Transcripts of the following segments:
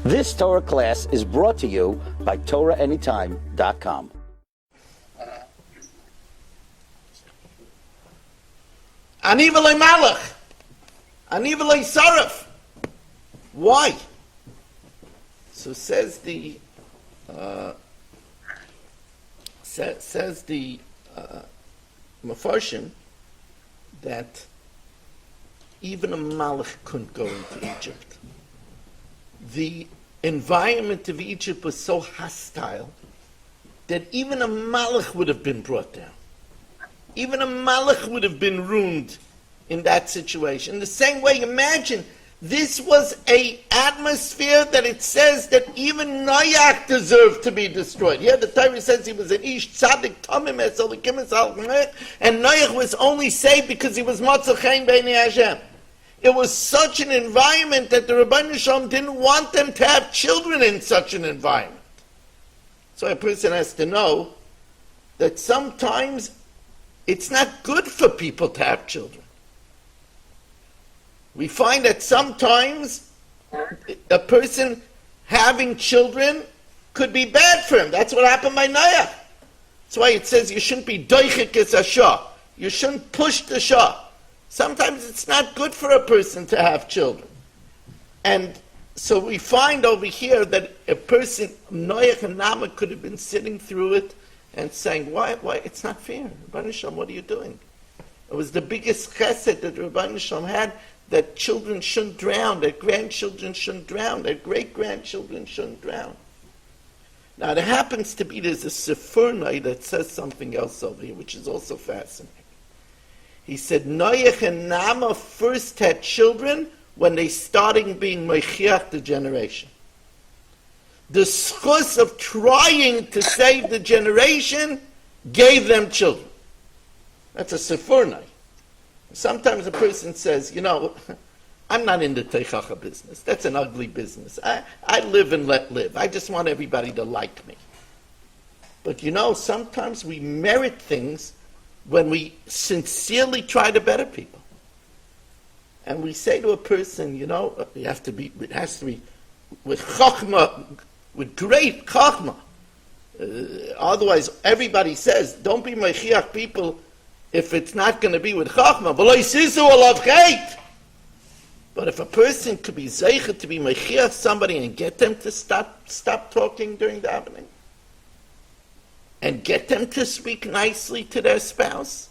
This Torah class is brought to you by TorahAnytime.com. Ani v'loi malach, ani v'loi saraf. Why? So says the Mefarshim that even a malach couldn't go into Egypt. The environment of Egypt was so hostile that even a malach would have been brought down. Even a malach would have been ruined in that situation. The same way, imagine, this was an atmosphere that it says that even Noach deserved to be destroyed. Here the Torah says he was an ish tzaddik tamim esel v'kimis al Noach, and Noach was only saved because he was matzah chen b'nei Hashem. It was such an environment that the Rabbi Shalom didn't want them to have children in such an environment. So a person has to know that sometimes it's not good for people to have children. We find that sometimes a person having children could be bad for him. That's what happened by Noach. That's why it says you shouldn't be doichik es hashah. You shouldn't push the shah. Sometimes it's not good for a person to have children. And so we find over here that a person, Noach and Nama, could have been sitting through it and saying, why, it's not fair. Rabbi Shalom, what are you doing? It was the biggest chesed that Rabbi Shalom had, that children shouldn't drown, that grandchildren shouldn't drown, that great-grandchildren shouldn't drown. Now, there happens to be, there's a Sefurnai that says something else over here, which is also fascinating. He said, Noach and Nama first had children when they started being Mechiach the generation. The schus of trying to save the generation gave them children. That's a Sefurnai. Sometimes a person says, I'm not in the teichacha business. That's an ugly business. I live and let live. I just want everybody to like me. But sometimes we merit things when we sincerely try to better people. And we say to a person, it has to be with chachma, with great chachma. Otherwise, everybody says, don't be mechiach people if it's not going to be with chachma. But if a person could be zeicha to be mechiach somebody and get them to stop talking during the davening, and get them to speak nicely to their spouse,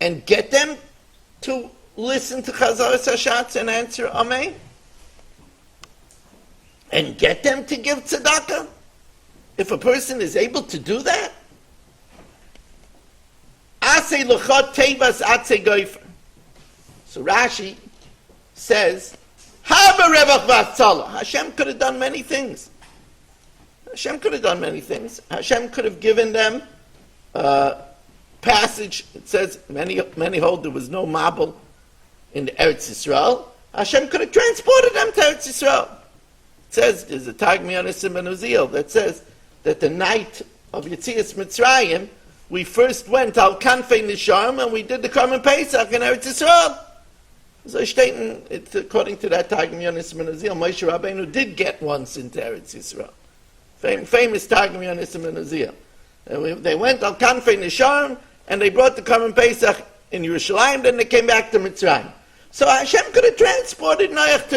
and get them to listen to Chazaras Hashatz and answer Amen, and get them to give tzedakah. If a person is able to do that, Asei l'chot teivas atzei goifer. So Rashi says, Haba revach v'atzala. Hashem could have done many things. Hashem could have given them passage. It says, many hold there was no Mabel in the Eretz Yisrael. Hashem could have transported them to Eretz Yisrael. It says, there's a Tag Miyonis ben Uziel that says that the night of Yetzias Mitzrayim, we first went al Kanfei Nisharm and we did the Karmen Pesach in Eretz Yisrael. So it's according to that Tag Miyonis ben Uziel, Moshe Rabbeinu did get once into Eretz Yisrael. Famous Targum Yonissim and Uziel. They went al Kanfei Nisharm and they brought the Karmen Pesach in Yerushalayim, then they came back to Mitzrayim. So Hashem could have transported Noach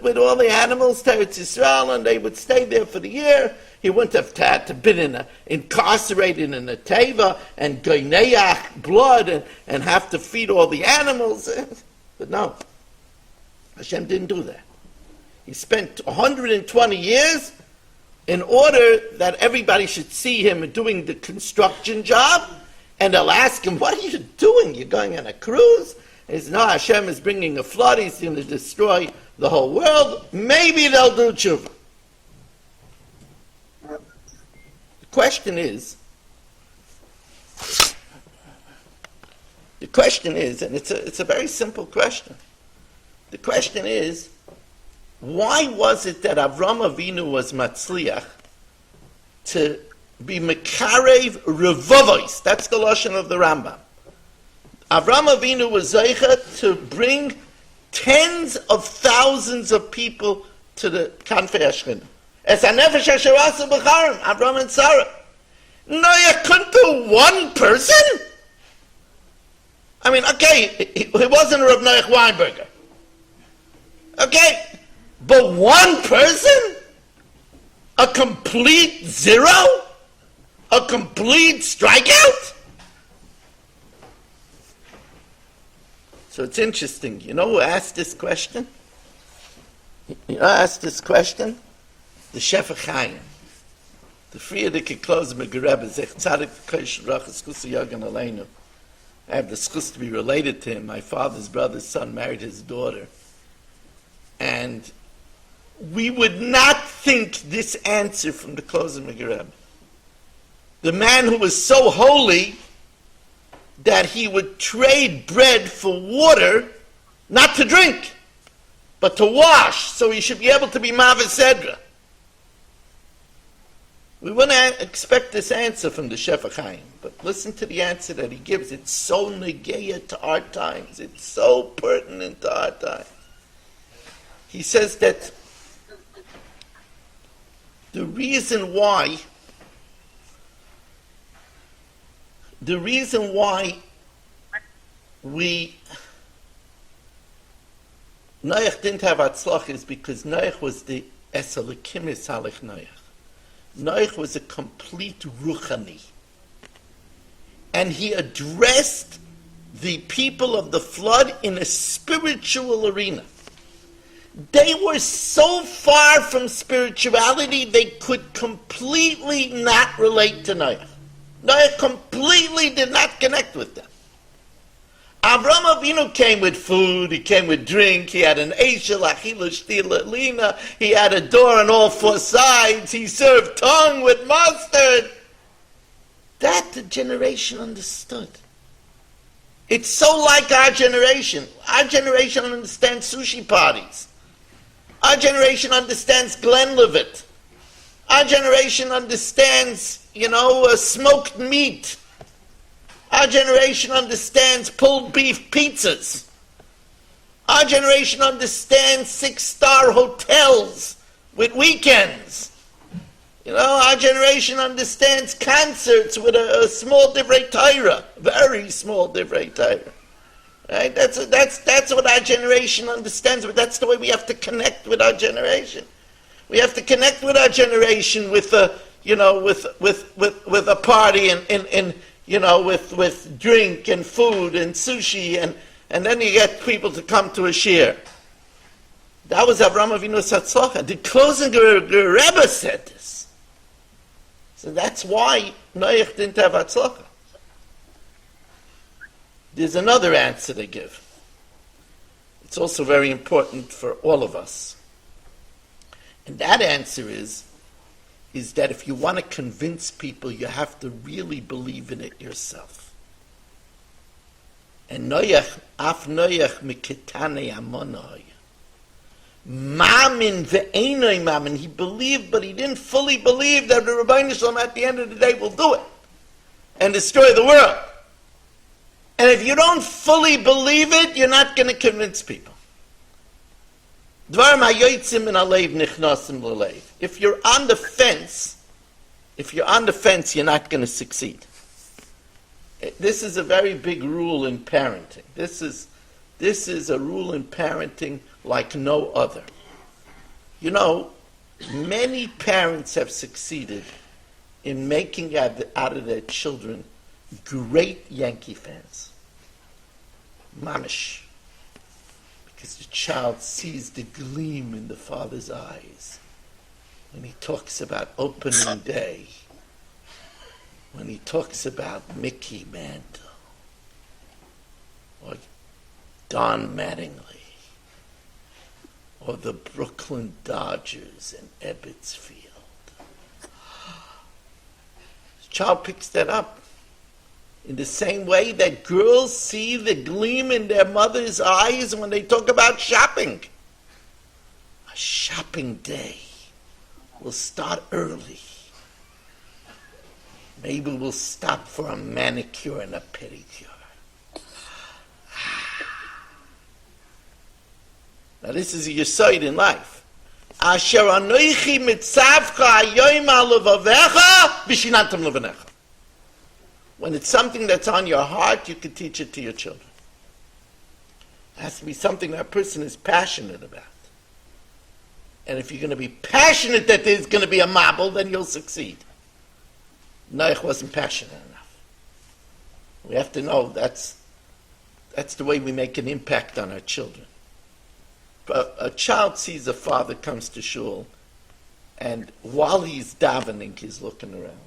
with all the animals to Eretz Yisrael, and they would stay there for the year. He wouldn't have had to been incarcerated in a teva and goineach blood and have to feed all the animals. But no, Hashem didn't do that. He spent 120 years in order that everybody should see him doing the construction job, and they'll ask him, what are you doing? You're going on a cruise? He says, no, Hashem is bringing a flood. He's going to destroy the whole world. Maybe they'll do tshuva. The question is, and it's a very simple question. The question is, why was it that Avram Avinu was matzliach to be mekarev revavos? That's the lashon of the Rambam. Avram Avinu was zeicha to bring tens of thousands of people to the Kanfei Ashkin. Es a nefesh asher asa b'charim, Avram and Sarah. Noach couldn't do one person? I mean, okay, he wasn't Rav Noach Weinberger. Okay, but one person? A complete zero? A complete strikeout? So it's interesting. You know who asked this question? You know who asked this question? The Shefa Chaim. The Friedrich Klose Megerebe, Zech Tzadik Kosh Rachas Kusu Yogan Aleinu. I have the schus to be related to him. My father's brother's son married his daughter. And we would not think this answer from the Klose Megerebe. The man who was so holy that he would trade bread for water, not to drink, but to wash, so he should be able to be Mavisedra. We wouldn't expect this answer from the Shefa Chaim, but listen to the answer that he gives. It's so negeya to our times. It's so pertinent to our times. He says that the reason why Noach didn't have Atzlach is because Noach was the Eselikimis Halech Noach. Noach was a complete Ruchani. And he addressed the people of the flood in a spiritual arena. They were so far from spirituality, they could completely not relate to Noach. Noach completely did not connect with them. Avram Avinu came with food, he came with drink, he had an Eishel, Achila, Shtila, Lina, he had a door on all four sides, he served tongue with mustard. That the generation understood. It's so like our generation. Our generation understands sushi parties. Our generation understands Glenlivet. Our generation understands, smoked meat. Our generation understands pulled beef pizzas. Our generation understands 6-star hotels with weekends. Our generation understands concerts with a small divrei Torah, very small divrei Torah. Right? That's what our generation understands, but that's the way we have to connect with our generation. We have to connect with our generation with a party and with drink and food and sushi and then you get people to come to a shir. That was Avram Avinu's Hatzlacha. The closing Rebbe said this. So that's why Noach didn't have Hatzlacha. There's another answer they give. It's also very important for all of us. And that answer is that if you want to convince people, you have to really believe in it yourself. And Noach, af Noach miketane amonoi. Mamin ve'enoi mamin. He believed, but he didn't fully believe that the Rabbi Shalom at the end of the day will do it and destroy the world. And if you don't fully believe it, you're not going to convince people. If you're on the fence, you're not going to succeed. This is a very big rule in parenting. This is a rule in parenting like no other. Many parents have succeeded in making out of their children great Yankee fans. Mamish. Because the child sees the gleam in the father's eyes when he talks about opening day, when he talks about Mickey Mantle, or Don Mattingly, or the Brooklyn Dodgers in Ebbets Field. The child picks that up. In the same way that girls see the gleam in their mother's eyes when they talk about shopping. A shopping day will start early. Maybe we'll stop for a manicure and a pedicure. Now this is your side in life. Asher anoichi mitzavcha hayoim al levavecha v'shinantam levanecha. When it's something that's on your heart, you can teach it to your children. It has to be something that a person is passionate about. And if you're going to be passionate that there's going to be a mabul, then you'll succeed. Noach wasn't passionate enough. We have to know that's the way we make an impact on our children. A child sees a father comes to shul, and while he's davening, he's looking around.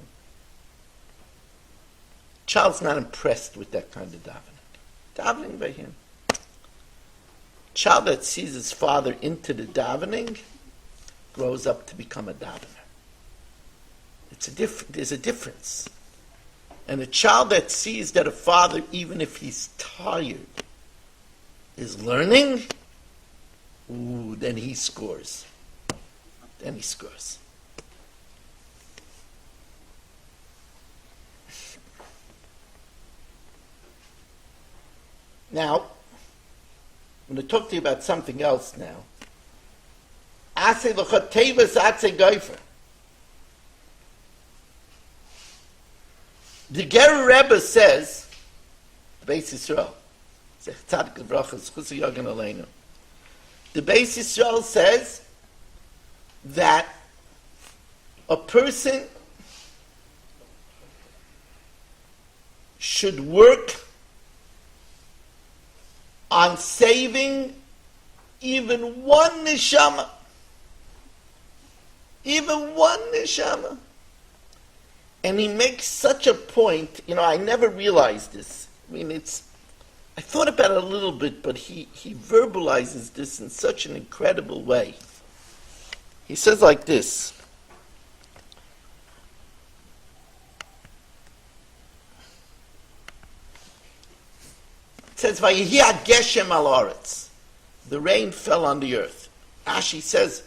Child's not impressed with that kind of davening. Davening by him. Child that sees his father into the davening grows up to become a davener. There's a difference. And a child that sees that a father, even if he's tired, is learning, then he scores. Then he scores. Now, I'm going to talk to you about something else now. Aseh l'chot tevas atzeh goifer. The Ger Rebbe says, Beis Yisrael, the Beis Yisrael says that a person should work on saving even one neshama. Even one neshama. And he makes such a point, I never realized this. I thought about it a little bit, but he verbalizes this in such an incredible way. He says like this. It says, Vayehi Geshem al Aretz. The rain fell on the earth. Rashi says,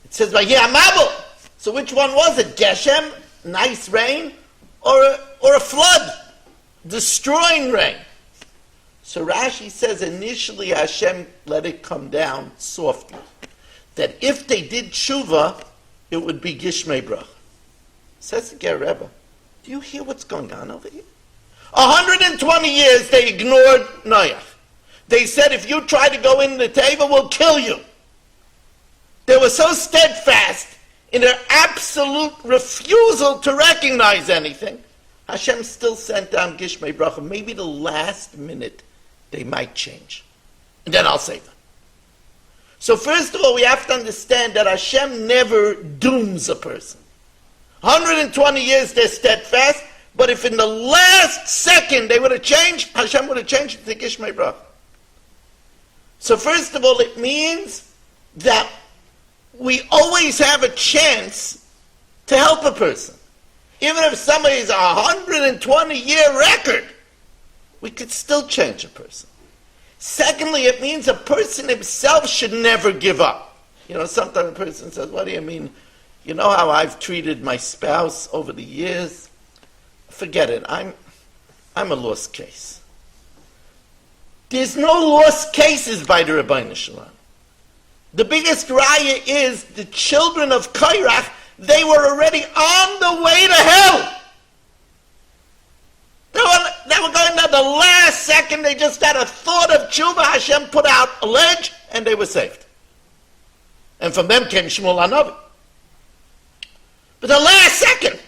it says, Vayehi Mabul. So which one was it? Geshem, nice rain, or a flood, destroying rain? So Rashi says initially Hashem let it come down softly. That if they did tshuva, it would be Gishmei Brach. Says the Ger Rebbe, do you hear what's going on over here? 120 years they ignored Noach. They said, if you try to go in the teva, we'll kill you. They were so steadfast in their absolute refusal to recognize anything. Hashem still sent down Gishmei Bracha. Maybe the last minute they might change. And then I'll save them. So first of all, we have to understand that Hashem never dooms a person. 120 years they're steadfast, but if in the last second they would have changed, Hashem would have changed it to Gishmei Bracha. So first of all, it means that we always have a chance to help a person. Even if somebody is a 120-year record, we could still change a person. Secondly, it means a person himself should never give up. Sometimes a person says, what do you mean? You know how I've treated my spouse over the years? Forget it. I'm a lost case. There's no lost cases by the Rabbi Shalom. The biggest raya is the children of Kairach, they were already on the way to hell. They were going down the last second, they just had a thought of tshuva, Hashem put out a ledge, and they were saved. And from them came Shmuel HaNavi. But the last second,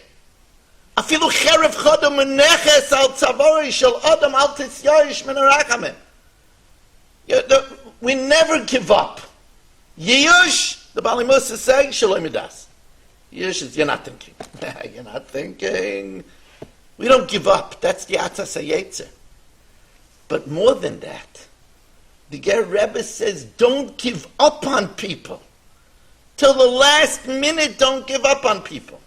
afilu cherev chodom meneches al tzavori shel adam al tisyayish min harachamim. We never give up. Yiyush, the Bali Musa is saying, Shalom Midas. Yiyush is, you're not thinking. You're not thinking. We don't give up. That's the Atzas HaYetzer. But more than that, the Ger Rebbe says, don't give up on people. Till the last minute, don't give up on people.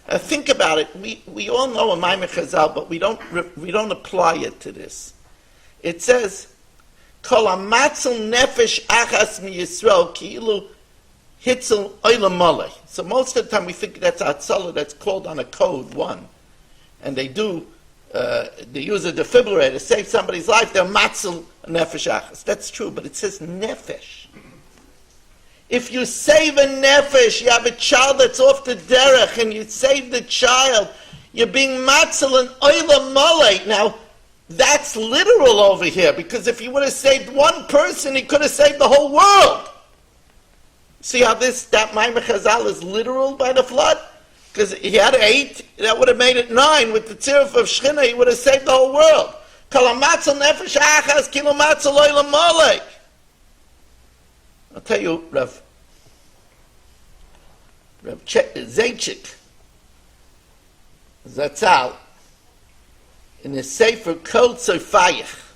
Think about it. We all know a Maimon Chazal, but we don't apply it to this. It says, Kol hamatzil nefesh achas mi Yisrael ki'ilu hitzel olam malei. So most of the time we think that's Hatzalah that's called on a code 1. And they use a defibrillator to save somebody's life. They're matzil nefesh achas. That's true, but it says nefesh. If you save a nefesh, you have a child that's off the derech, and you save the child, you're being matzel and oila malay. Now, that's literal over here, because if he would have saved one person, he could have saved the whole world. See how that Maimon Chazal is literal by the flood? Because he had 8, that would have made it 9. With the tziruf of Shechina, he would have saved the whole world. Kalamatzel nefesh achas kilomatzel oila malay. I'll tell you, Rav Zaychik Zatzal, in his Sefer Kol Tzofayach,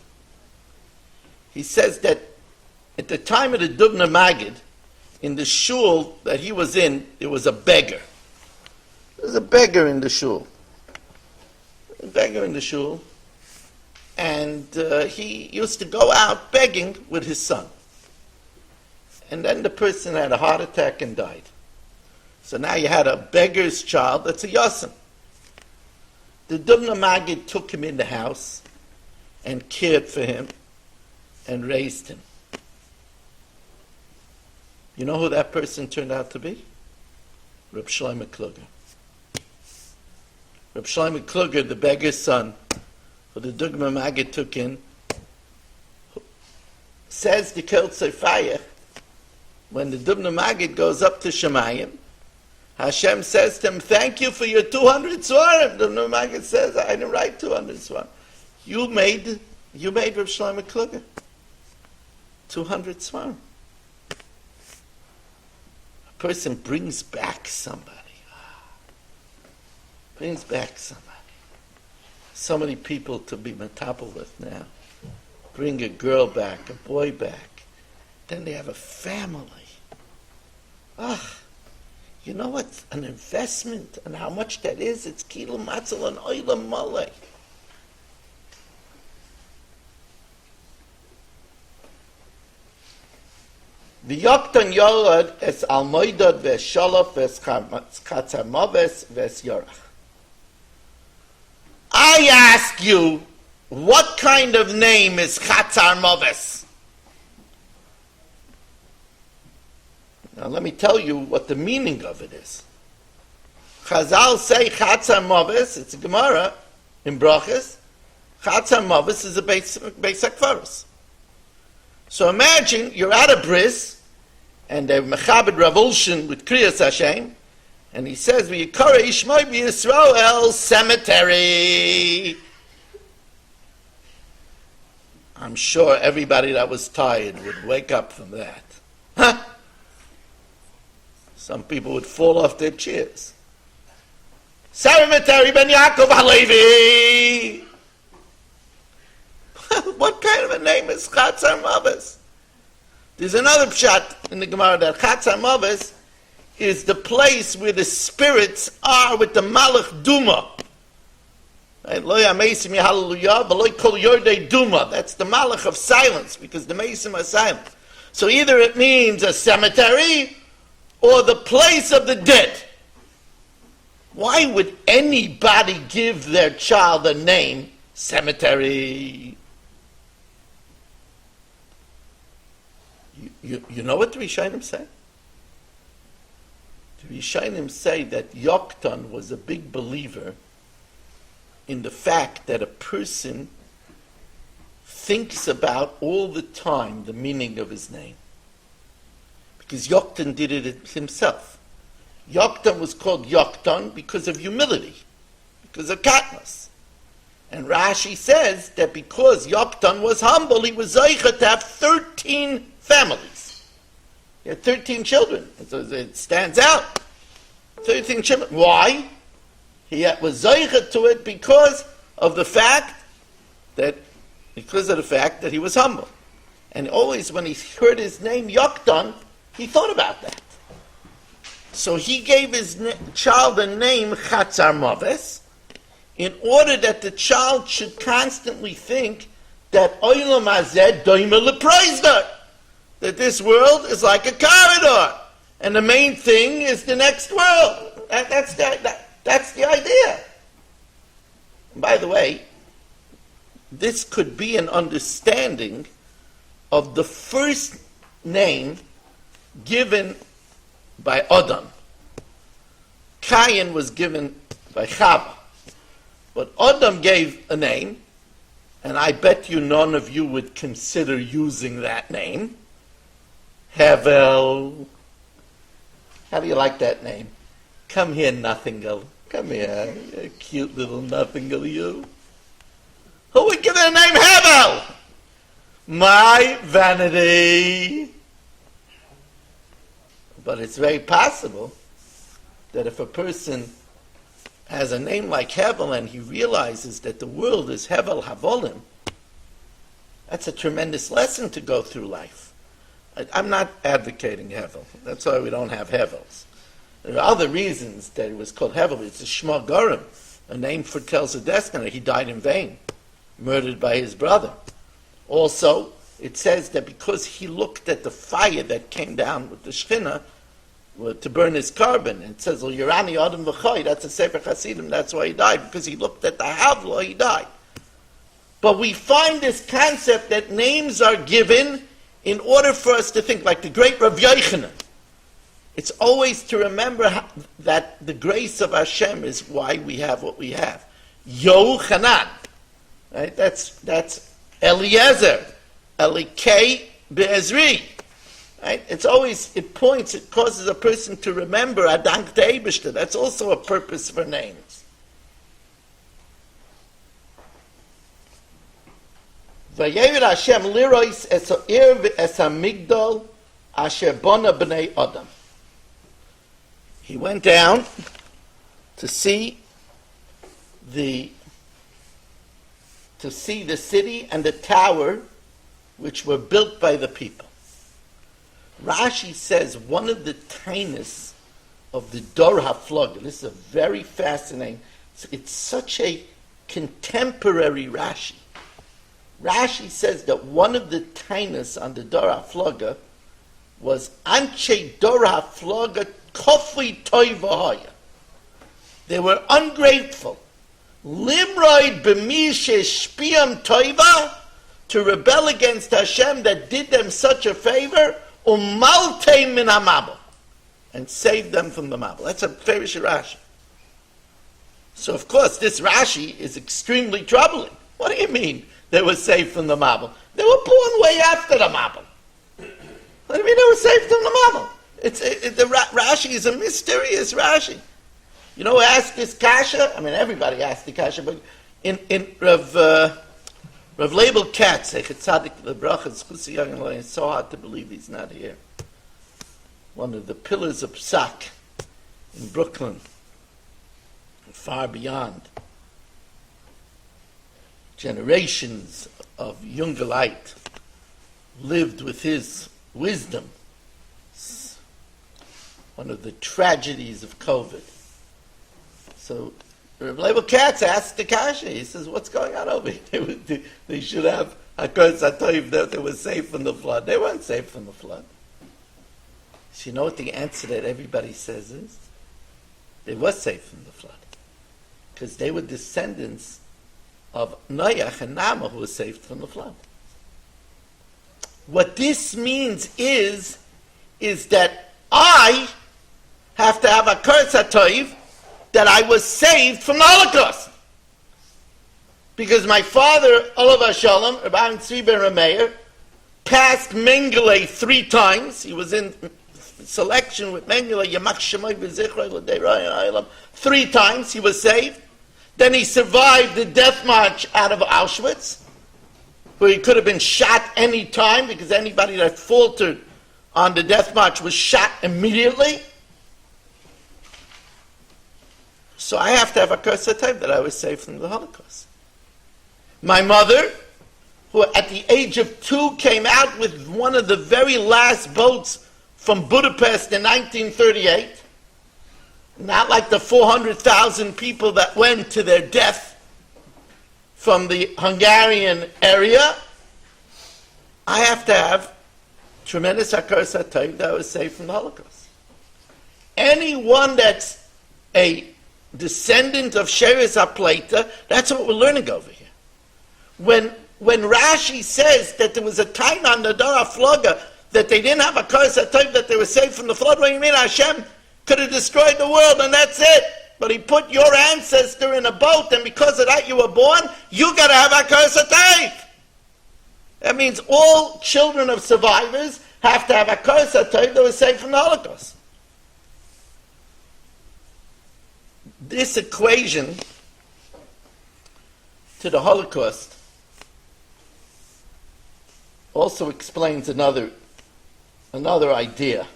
he says that at the time of the Dubna Magid, in the shul that he was in, there was a beggar. There was a beggar in the shul. And he used to go out begging with his son. And then the person had a heart attack and died. So now you had a beggar's child that's a Yosem. The Dubna Magid took him in the house and cared for him and raised him. You know who that person turned out to be? Reb Shlomo Kluger. Reb Shlomo Kluger, the beggar's son, who the Dubna Magid took in, says the Kol Tzofayach, when the Dubna Magid goes up to Shemayim, Hashem says to him, thank you for your 200 svarim. The Dubna Magid says, I didn't write 200 svarim. You made Reb Shlomo Kluger 200 svarim. A person brings back somebody. So many people to be metapel with now. Bring a girl back, a boy back. Then they have a family. You know what? An investment and how much that is. It's kilo matzel and oila malay. V'yoktan yorad es almoidot v'sholof v'chatzamaves v'syorach. I ask you, what kind of name is Chatzar Moves? Now let me tell you what the meaning of it is. Chazal say Chatzar Moves, it's a Gemara in Brachas. Chatzar Moves is a basic Akvaris. So imagine you're at a bris, and they're Mechabed Ravulshin with Kriyas Hashem, and he says, V'yikara Ishmai B'Yisrael cemetery. I'm sure everybody that was tired would wake up from that. Huh? Some people would fall off their chairs. Cemetery Ben Yaakov Halevi. What kind of a name is Chatzar Moves? There's another pshat in the Gemara that Chatzar Moves is the place where the spirits are with the Malach Duma. Lo Yamesim Hallelujah, V'lo Kol Yordei Duma. That's the Malach of silence, because the Mesim are silent. So either it means a cemetery or the place of the dead. Why would anybody give their child a name cemetery? You know what the Rishonim say? The Rishonim say that Yoktan was a big believer in the fact that a person thinks about all the time the meaning of his name. Because Yoktan did it himself. Yoktan was called Yoktan because of humility, because of katnas. And Rashi says that because Yoktan was humble, he was zeicha to have 13 families. He had 13 children. And so it stands out. 13 children. Why? He was zeicha to it because of the fact that he was humble. And always when he heard his name Yoktan, he thought about that. So he gave his child a name Chatzar Moves in order that the child should constantly think that Olam Hazeh Doima Lepreisner, that this world is like a corridor, and the main thing is the next world. That's the idea. And by the way, this could be an understanding of the first name given by Adam. Cain was given by Chava. But Adam gave a name, and I bet you none of you would consider using that name. Hevel. How do you like that name? Come here, Nothingle. Come here, you cute little Nothingle, you. Who would give it a name Hevel? My vanity. But it's very possible that if a person has a name like Hevel and he realizes that the world is Hevel Havolim, that's a tremendous lesson to go through life. I'm not advocating Hevel. That's why we don't have Hevels. There are other reasons that it was called Hevel. It's a Shma Gorim. A name foretells a destiny. He died in vain, murdered by his brother. Also, it says that because he looked at the fire that came down with the Shekhinah to burn his carbon, and it says, Yerani Adam V'choy, that's a Sefer Hasidim, that's why he died, because he looked at the Havla, he died. But we find this concept that names are given in order for us to think, like the great Rav Yochanan. It's always to remember that the grace of Hashem is why we have what we have. Yochanan, right? That's Eliezer, Elikei Be'ezri. Right? It causes a person to remember Adank De'ebishter. That's also a purpose for names. Vayeir Hashem lirois es ha'ir v'es ha'migdol asher bona b'nei Adam. He went down to see the city and the tower which were built by the people. Rashi says one of the tiniest of the Dor HaFlog, this is a very fascinating, it's such a contemporary Rashi. Rashi says that one of the tiniest on the Dor HaFloga was Anshe Dor HaFloga Kofri Toivahoya. They were ungrateful. Limroid b'mishe shpiam toiva, to rebel against Hashem that did them such a favor, umalte min hamabel, and saved them from the mabel. That's a very Rashi. So of course this Rashi is extremely troubling. What do you mean they were saved from the mabel? They were born way after the mabel. What do you mean they were saved from the mabel? Rashi is a mysterious Rashi. You know who asked this kasha? I mean, everybody asked the kasha, but in Rav Label Katz, it's so hard to believe he's not here. One of the pillars of Psak in Brooklyn, far beyond. Generations of younger light lived with his wisdom. One of the tragedies of COVID. So Rabbi Label Katz asked the kasha. He says, "What's going on over here? They should have Hakos Hatoiv that they were safe from the flood. They weren't safe from the flood." So you know what the answer that everybody says is? They were safe from the flood because they were descendants of Noach and Nama who were saved from the flood. What this means is that I have to have a Hakos Hatoiv that I was saved from the Holocaust. Because my father, Olav Shalom, Rabbi Tzvi ben Rameir, passed Mengele 3 times. He was in selection with Mengele, Yamach Shemoy v'Zichrei l'Deirayim, 3 times he was saved. Then he survived the death march out of Auschwitz, where he could have been shot any time, because anybody that faltered on the death march was shot immediately. So I have to have a Hakos Hatoiv that I was saved from the Holocaust. My mother, who at the age of 2 came out with one of the very last boats from Budapest in 1938, not like the 400,000 people that went to their death from the Hungarian area, I have to have tremendous Hakos Hatoiv that I was saved from the Holocaust. Anyone that's a descendant of Sheres HaPleita, that's what we're learning over here. When Rashi says that there was a time on the Dor HaFloga that they didn't have a curse at time, that they were saved from the flood. What do you mean? Hashem could have destroyed the world and that's it. But he put your ancestor in a boat, and because of that you were born, you got to have a curse at time. That means all children of survivors have to have a curse at time that was saved from the Holocaust. This equation to the Holocaust also explains another idea. It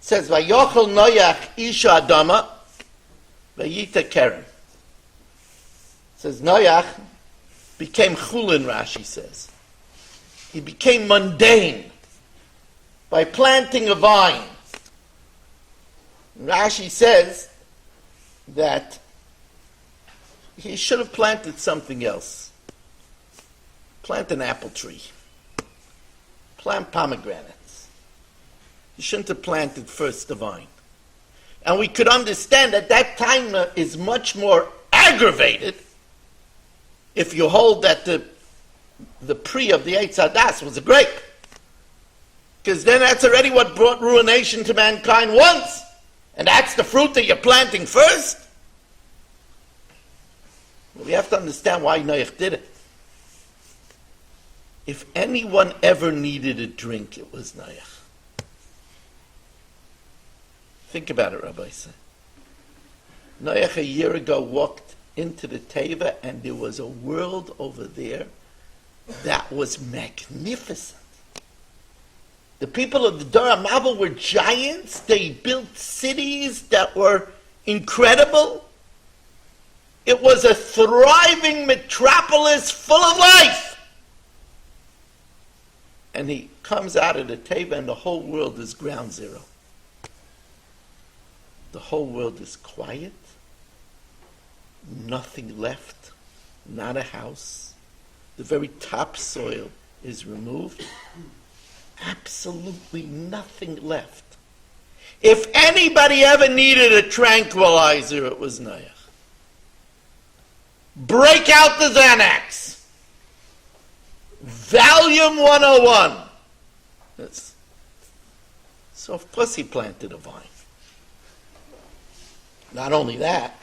says, "Vayochel Noach isha Adama, vayita Keren." It says Noach became chulin. Rashi says he became mundane by planting a vine. Rashi says that he should have planted something else. Plant an apple tree. Plant pomegranates. He shouldn't have planted first the vine. And we could understand that that time is much more aggravated if you hold that the pre of the Eitz Hadas was a grape. Because then that's already what brought ruination to mankind once. And that's the fruit that you're planting first. Well, we have to understand why Noach did it. If anyone ever needed a drink, it was Noach. Think about it, Rabbi said. Noach a year ago walked into the Teva, and there was a world over there that was magnificent. The people of the Dor HaMabul were giants. They built cities that were incredible. It was a thriving metropolis full of life. And he comes out of the Teva and the whole world is ground zero. The whole world is quiet. Nothing left. Not a house. The very topsoil is removed. Absolutely nothing left. If anybody ever needed a tranquilizer, it was Noach. Break out the Xanax. Volume 101. So of course he planted a vine. Not only that,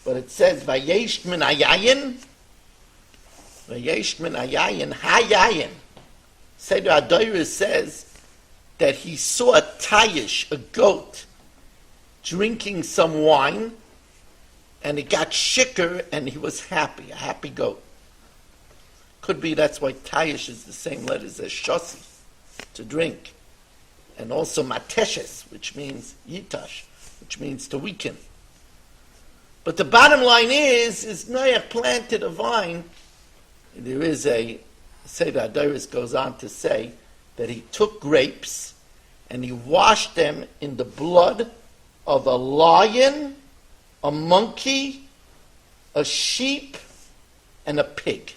but it says, Vayesh min hayayin, hayayin. Seder Adoyra says that he saw a tayish, a goat, drinking some wine, and it got shikker, and he was happy, a happy goat. Could be that's why tayish is the same letters as shosi, to drink. And also mateshes, which means yitash, which means to weaken. But the bottom line is Noach planted a vine. There is a Seder Adoris goes on to say that he took grapes and he washed them in the blood of a lion, a monkey, a sheep, and a pig.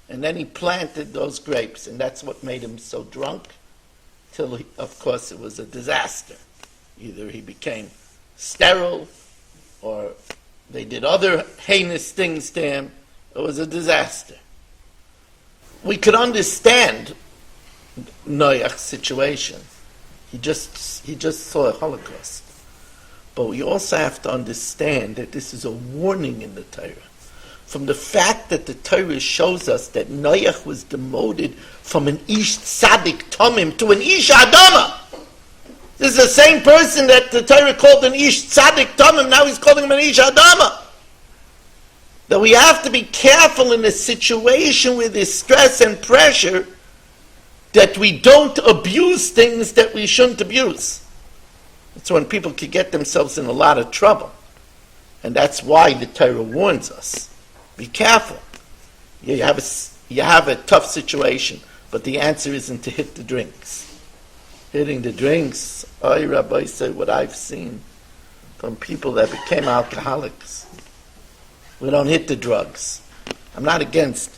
And then he planted those grapes, and that's what made him so drunk, till, of course, it was a disaster. Either he became sterile, or they did other heinous things to him. It was a disaster. We could understand Noach's situation. He just saw a Holocaust. But we also have to understand that this is a warning in the Torah. From the fact that the Torah shows us that Noach was demoted from an Ish Tzadik Tomim to an Ish Adama. This is the same person that the Torah called an Ish Tzadik Tomim, now he's calling him an Ish Adama. That we have to be careful in a situation with this stress and pressure that we don't abuse things that we shouldn't abuse. That's when people can get themselves in a lot of trouble. And that's why the Torah warns us. Be careful. You have a tough situation, but the answer isn't to hit the drinks. Hitting the drinks, Rabbi said what I've seen from people that became alcoholics. We don't hit the drugs. I'm not against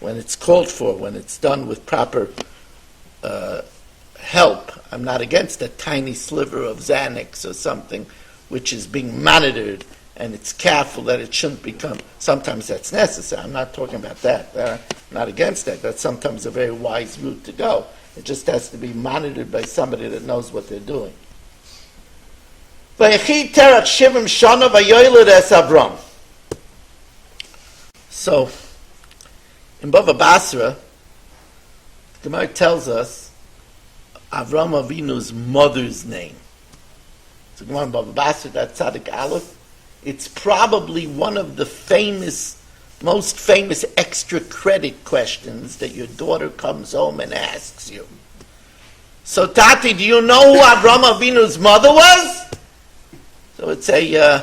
when it's called for, when it's done with proper help. I'm not against a tiny sliver of Xanax or something which is being monitored and it's careful that it shouldn't become, sometimes that's necessary. I'm not talking about that. I'm not against that. That's sometimes a very wise route to go. It just has to be monitored by somebody that knows what they're doing. So, in Bava Basra, the Gemara tells us Avram Avinu's mother's name. So, Gemara in Bava Basra, that Tzadik Aleph, it's probably one of the most famous extra credit questions that your daughter comes home and asks you. So, Tati, do you know who Avram Avinu's mother was? So it's a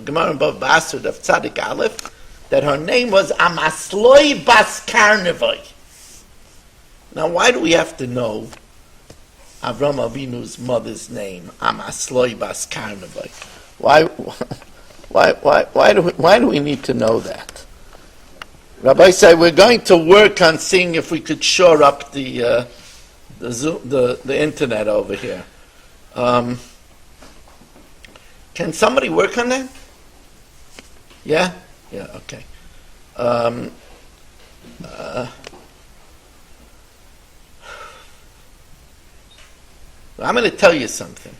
Gemara in Bava Basra of Tzadik Aleph that her name was Amasloi Bas Karnevoi. Now, why do we have to know Avram Avinu's mother's name, Amasloi Bas Karnevoi? Why do we need to know that? Rabbi said we're going to work on seeing if we could shore up the internet over here. Can somebody work on that? Yeah? Yeah, okay. I'm going to tell you something.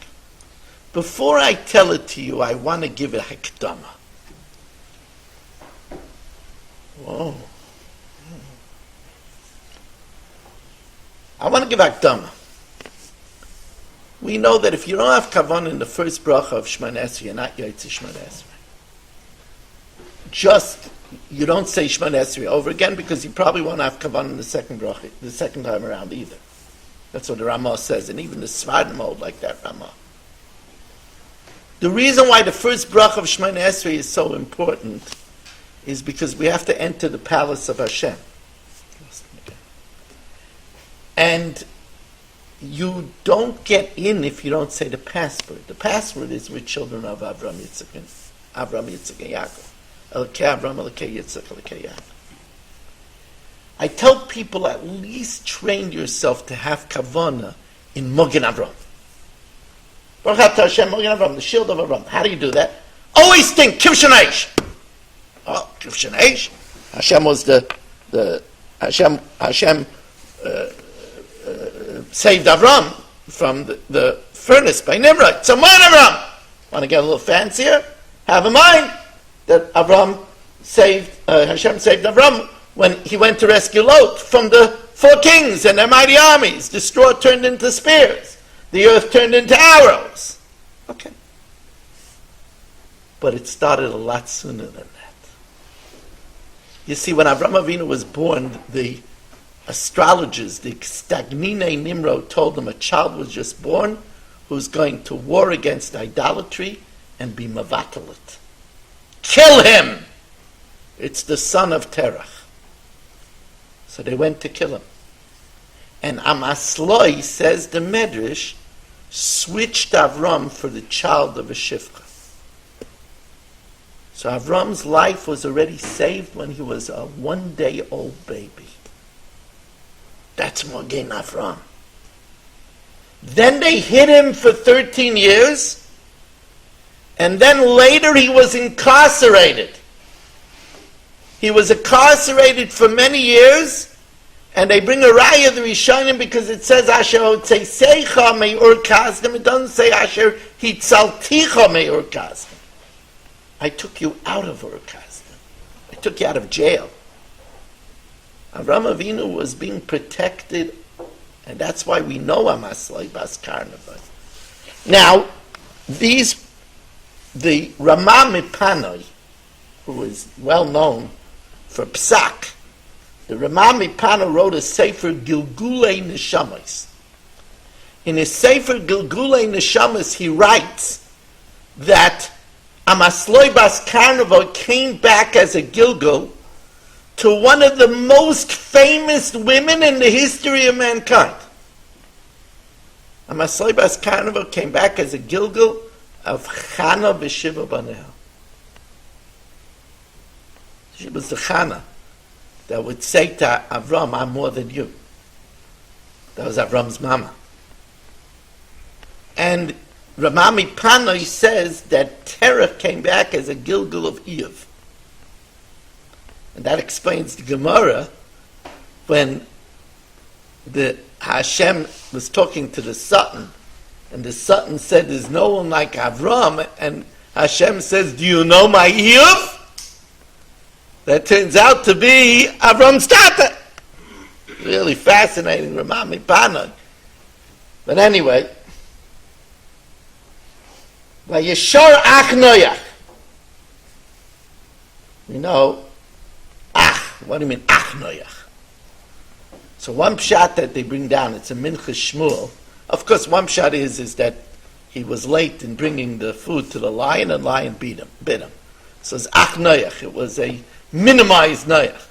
Before I tell it to you, I want to give a hekdama. Whoa. I want to give a hekdama. We know that if you don't have kavan in the first bracha of Shemona Esrei, you're not Yaitzi Shemona Esrei. Just, you don't say Shemona Esrei over again because you probably won't have kavan in the second bracha, the second time around either. That's what the Ramah says, and even the Svardim hold like that Ramah. The reason why the first bracha of Shemona Esrei is so important is because we have to enter the palace of Hashem. And you don't get in if you don't say the password. The password is we're children of Avram, Yitzchak, and Yaakov. Elokei Avram, Elokei Yitzchak, Elokei Yaakov. I tell people at least train yourself to have kavanah in Mogen Avram. Baruch atah Hashem, Mogen Avram, the shield of Avram. How do you do that? Always think Kivshan Eish. Oh, Kivshan Eish. Hashem was Hashem saved Avram from the furnace by Nimrod. So, Mogen Avram. Want to get a little fancier? Have in mind that Hashem saved Avram when he went to rescue Lot from the four kings and their mighty armies. The straw turned into spears. The earth turned into arrows. Okay. But it started a lot sooner than that. You see, when Avram Avinu was born, the astrologers, the Stagnine Nimrod, told him a child was just born who's going to war against idolatry and be mavatalit. Kill him! It's the son of Terach. So they went to kill him. And Amasloi, says the Medrash, switched Avram for the child of a Shivcha. So Avram's life was already saved when he was a 1-day-old baby. That's Mogen Avram. Then they hid him for 13 years, and then later he was incarcerated. He was incarcerated for many years, and they bring a raya the Rishonim because it says Asher Hotzeisecha Me'ur Kasdim. It doesn't say Asher Hitzalticha Me'ur Kasdim. I took you out of Ur Kasdim. I took you out of jail. Avram Avinu was being protected, and that's why we know Amasloi Bas Karnevoi. Now, the Ramah Mipanoi, who is well known for Psak, the Ramah Mipano wrote a Sefer Gilgulei Neshamas. In his Sefer Gilgulei Neshamas, he writes that Amasloi Bas Karnevoi came back as a Gilgul to one of the most famous women in the history of mankind. Amasloi Bas Karnevoi came back as a Gilgul of Chana v'Shiva Baneha. She was the Chana that would say to Avram, I'm more than you. That was Avram's mama. And Ramami Panoi says that Terah came back as a Gilgal of Eiv. And that explains the Gemara when the Hashem was talking to the Satan, and the Satan said, "There's no one like Avram," and Hashem says, "Do you know my Eiv?" That turns out to be Avram's tata. Really fascinating, Ramami Panoi. But anyway, Vayishar Ach Noach. You know, what do you mean Ach Noach? So one pshat that they bring down, it's a Mincha Shmuel. Of course, one pshat is that he was late in bringing the food to the lion, and lion bit him. So it's Ach Noach. It was a minimized Noach.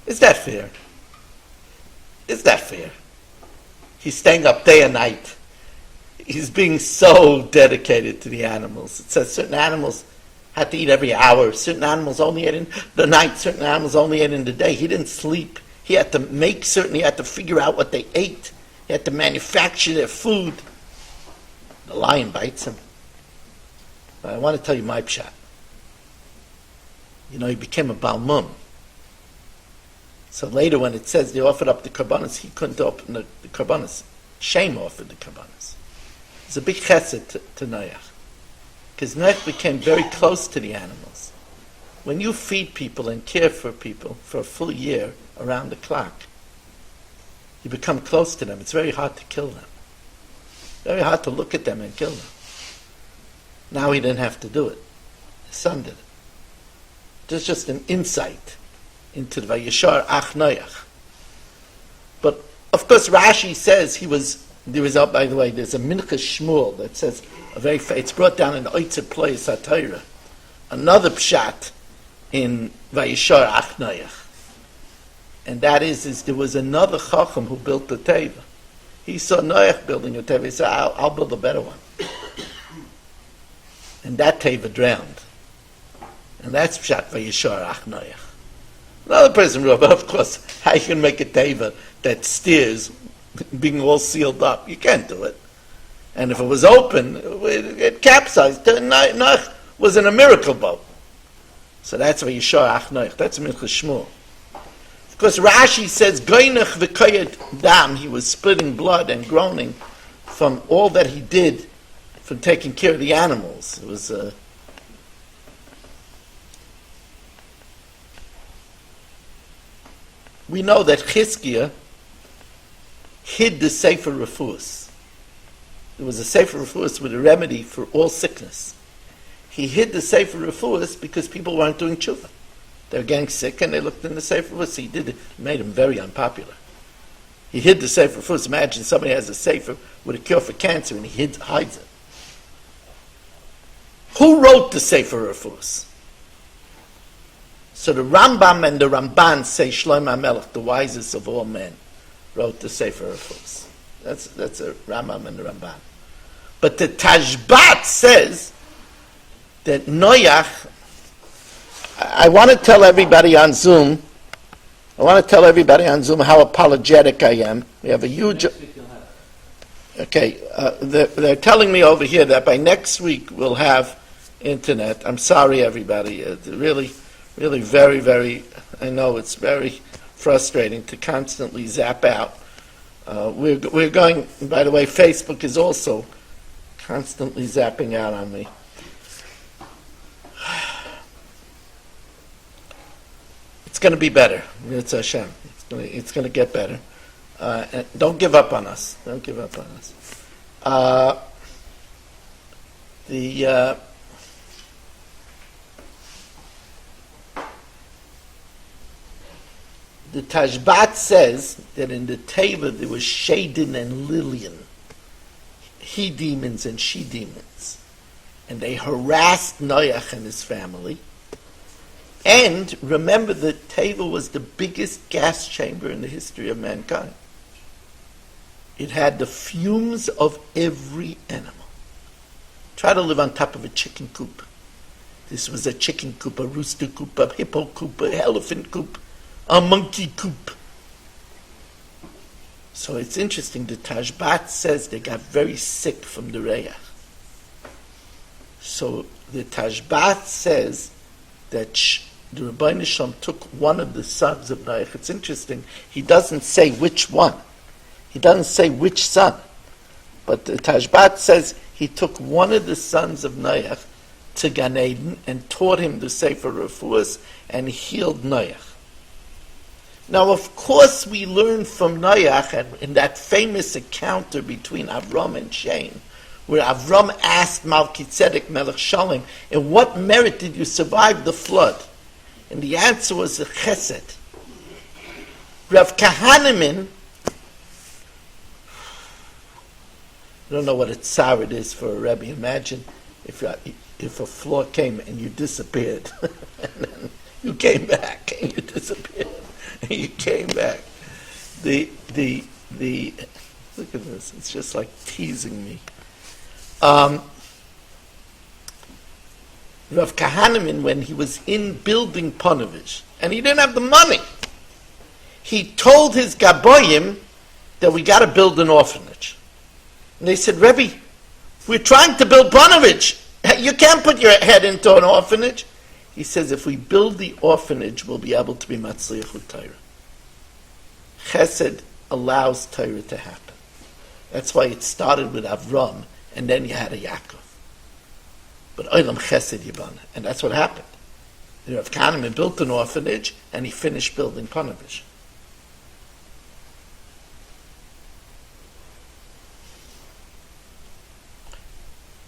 Is that fair? Is that fair? He's staying up day and night. He's being so dedicated to the animals. It says certain animals had to eat every hour. Certain animals only ate in the night. Certain animals only ate in the day. He didn't sleep. He had to make certain. He had to figure out what they ate. He had to manufacture their food. The lion bites him. But I want to tell you my pshat. You know, he became a Balmum. So later when it says they offered up the karbanos, he couldn't open the karbanos. Shem offered the karbanos. It's a big chesed to Noach. Because Noach became very close to the animals. When you feed people and care for people for a full year around the clock, you become close to them. It's very hard to kill them. Very hard to look at them and kill them. Now he didn't have to do it. His son did it. There's just an insight into the Vayishar Ach Noach. But of course Rashi says by the way, there's a Mincha Shmuel that says it's brought down in the Oitzer Plois HaTorah, another pshat in Vayishar Ach Noach. And that is there was another Chacham who built the Teva. He saw Noach building a Teva. He said, I'll build a better one. And that Teva drowned. And that's pshat Vayishar Ach Noach. Another person wrote, but of course, how you can make a teva that steers being all sealed up? You can't do it. And if it was open, it capsized. Noach was in a miracle boat. So that's why Yishar Ach Noach. That's Mincha Shmuel. Of course, Rashi says, Goynach v'koyet dam. He was splitting blood and groaning from all that he did from taking care of the animals. It was we know that Chizkiah hid the Sefer Refuos. There was a Sefer Refuos with a remedy for all sickness. He hid the Sefer Refuos because people weren't doing tshuva. They were getting sick and they looked in the Sefer Refuos. He did it. It made him very unpopular. He hid the Sefer Refuos. Imagine somebody has a Sefer with a cure for cancer and he hides it. Who wrote the Sefer Refuos? So the Rambam and the Ramban say Shlomo HaMelech, the wisest of all men, wrote the Sefer Refuos. That's a Rambam and the Ramban. But the Tashbat says that Noach, I want to tell everybody on Zoom how apologetic I am. We have a huge... Okay, they're telling me over here that by next week we'll have internet. I'm sorry, everybody. Really very, very, I know it's very frustrating to constantly zap out. We're going, by the way, Facebook is also constantly zapping out on me. It's going to be better. It's Hashem. It's going to get better. And don't give up on us. Don't give up on us. The Tashbat says that in the Teva there was Shadin and Lillian, he demons and she demons, and they harassed Noach and his family. And remember that Teva was the biggest gas chamber in the history of mankind. It had the fumes of every animal. Try to live on top of a chicken coop. This was a chicken coop, a rooster coop, a hippo coop, an elephant coop, a monkey coop. So it's interesting, the Tashbat says they got very sick from the Reach. So the Tashbat says that the Rabbi Shalom took one of the sons of Noach. It's interesting. He doesn't say which one. He doesn't say which son. But the Tashbat says he took one of the sons of Noach to Gan Eden and taught him the Sefer Refuos and healed Noach. Now, of course, we learn from Noach and in that famous encounter between Avram and Shem, where Avram asked Melchizedek Melech Shalom, in what merit did you survive the flood? And the answer was a chesed. Rav Kahaneman, I don't know what a tsar it is for a Rebbe. Imagine if a floor came and you disappeared, and then you came back and you disappeared, and you came back. The look at this. It's just like teasing me. Rav Kahaneman, when he was in building Ponevezh, and he didn't have the money, he told his Gaboyim that we got to build an orphanage. And they said, Rebbe, we're trying to build Ponevezh. You can't put your head into an orphanage. He says, if we build the orphanage, we'll be able to be Matzliach with Torah. Chesed allows Torah to happen. That's why it started with Avram, and then you had a Yaakov. But Olam Chesed Yibana, and that's what happened. Rav Kahneman built an orphanage, and he finished building Ponevezh.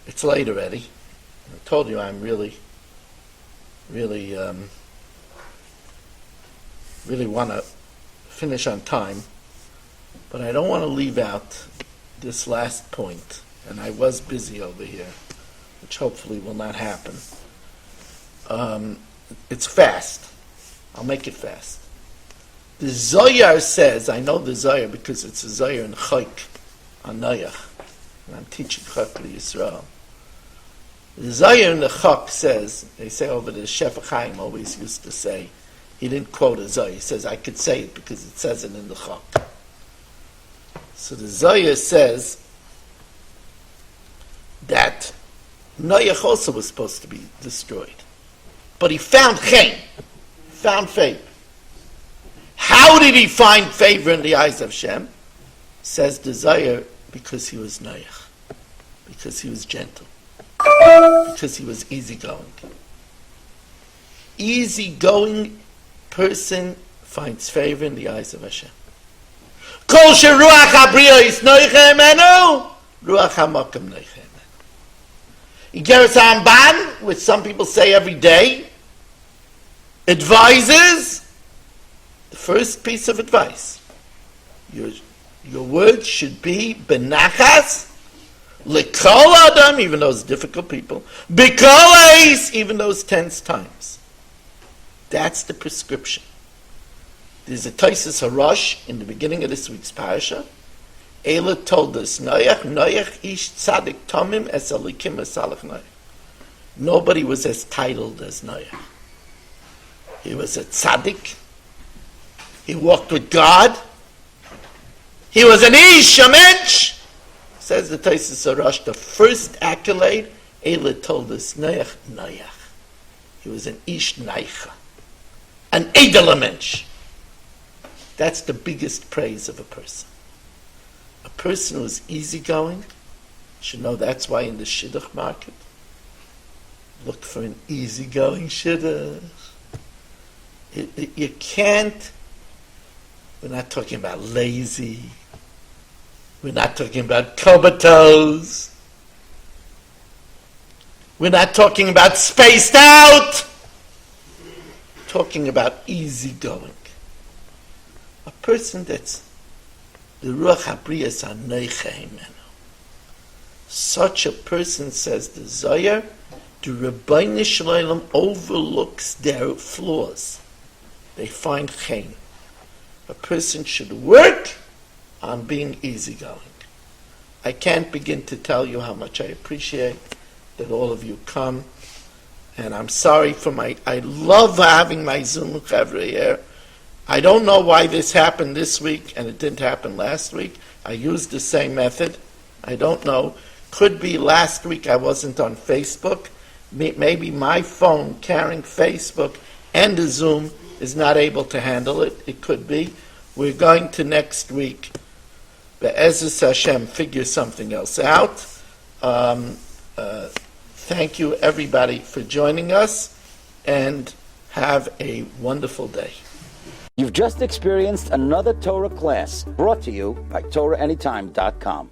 It's late already. I told you I'm really want to finish on time, but I don't want to leave out this last point. And I was busy over here, which hopefully will not happen. It's fast. I'll make it fast. The Zohar says, I know the Zohar because it's a Zohar in Chayk on Noach, and I'm teaching Chayk to Yisrael. The Zohar in the Chok says, they say over the Shef Chaim always used to say, he didn't quote a Zohar, he says, I could say it because it says it in the Chok. So the Zohar says that Noach also was supposed to be destroyed. But he found chen, found favor. How did he find favor in the eyes of Shem? Says the Zohar, because he was Noach, because he was gentle. Because he was easygoing. Easygoing person finds favor in the eyes of Hashem. Kol sheruach habriya is noicha emenu, ruach hamakam noicha emenu. Igeres Ramban, which some people say every day, advises the first piece of advice. Your words should be benachas. L'kol adam, even those difficult people. B'kol even those tense times. That's the prescription. There's a Taisus Harash in the beginning of this week's parasha. Ela told us, Noach ish tzadik tomim es alikim esalach Noach. Nobody was as titled as Noach. He was a tzaddik. He walked with God. He was an ish, a mensch. Says the Taisus Harash, the first accolade, Ela told us, Noach. He was an ish naicha, an edel mensch. That's the biggest praise of a person. A person who is easygoing should know that's why in the shidduch market, look for an easygoing shidduch. You can't, we're not talking about lazy. We're not talking about comatose. We're not talking about spaced out. We're talking about easygoing. A person that's the Ruach HaBriyas HaNeicha Himenu. Such a person, says the Zohar, the Rabbi Shalom overlooks their flaws. They find chen. A person should work on being easygoing. I can't begin to tell you how much I appreciate that all of you come. And I'm sorry for I love having my Zoom every year. I don't know why this happened this week and it didn't happen last week. I used the same method. I don't know. Could be last week I wasn't on Facebook. Maybe my phone carrying Facebook and the Zoom is not able to handle it. It could be. We're going to next week, Be'ezus Hashem, figure something else out. Thank you, everybody, for joining us, and have a wonderful day. You've just experienced another Torah class brought to you by TorahAnytime.com.